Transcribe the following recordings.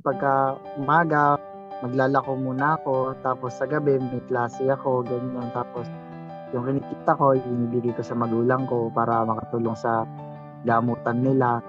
Pagka umaga, maglalako muna ako, tapos sa gabi may klase ako, ganyan. Tapos yung kinikita ko, ibinibigay ko sa magulang ko para makatulong sa gamutan nila.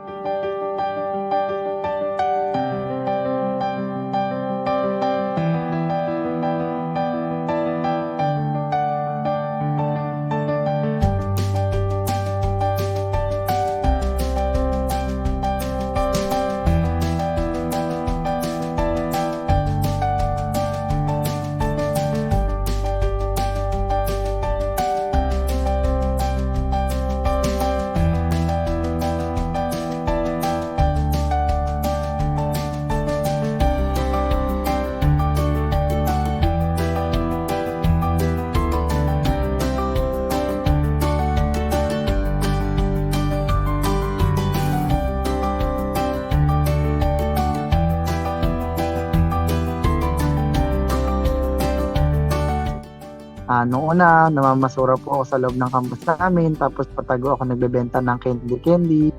Noong una, namamasura po ako sa loob ng campus namin, tapos patago ako nagbebenta ng candy-candy.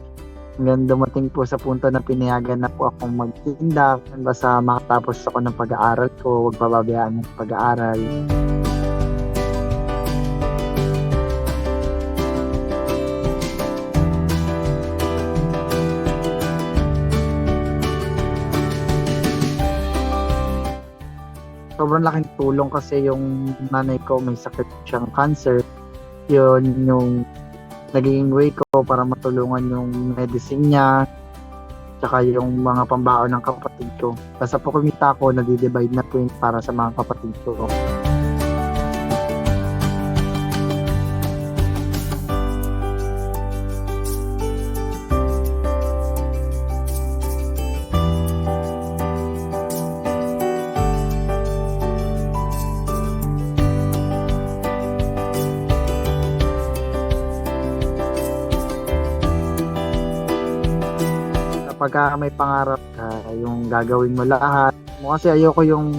Hanggang dumating po sa punto na pinayagan na po akong magtinda. Basta makatapos ako ng pag-aaral ko, huwag pababayaan ng pag-aaral. Sobrang laking tulong kasi yung nanay ko may sakit siyang cancer. Yun yung naging way ko para matulungan yung medicine niya, tsaka yung mga pambaon ng kapatid ko. Basta po kumita ko, nadi-divide na po yun para sa mga kapatid ko. Kapag may pangarap ka, yung gagawin mo lahat. Kasi ayoko yung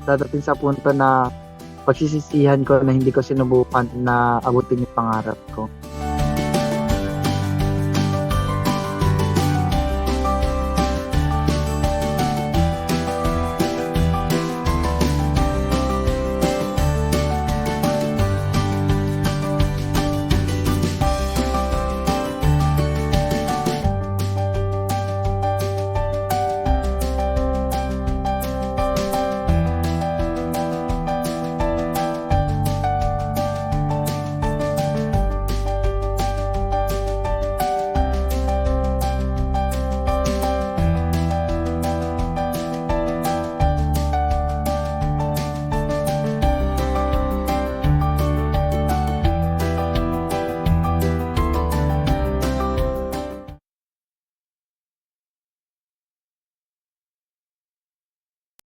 dadating sa punto na pagsisisihan ko na hindi ko sinubukan na abutin yung pangarap ko.